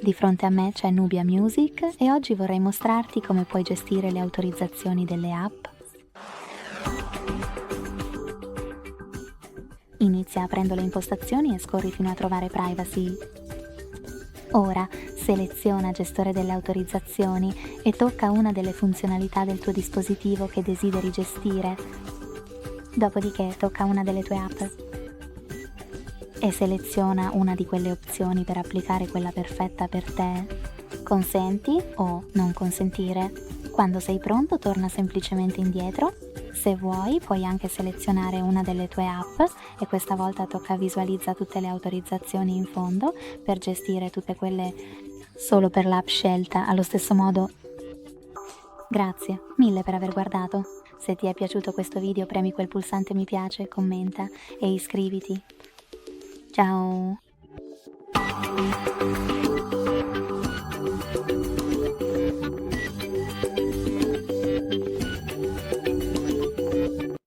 Di fronte a me c'è Nubia Music e oggi vorrei mostrarti come puoi gestire le autorizzazioni delle app. Inizia aprendo le impostazioni e scorri fino a trovare Privacy. Ora seleziona Gestore delle autorizzazioni e tocca una delle funzionalità del tuo dispositivo che desideri gestire. Dopodiché tocca una delle tue app e seleziona una di quelle opzioni per applicare quella perfetta per te. Consenti o non consentire. Quando sei pronto torna semplicemente indietro. Se vuoi puoi anche selezionare una delle tue app e questa volta tocca visualizza tutte le autorizzazioni in fondo per gestire tutte quelle solo per l'app scelta. Allo stesso modo, grazie mille per aver guardato. Se ti è piaciuto questo video premi quel pulsante mi piace, commenta e iscriviti. Ciao!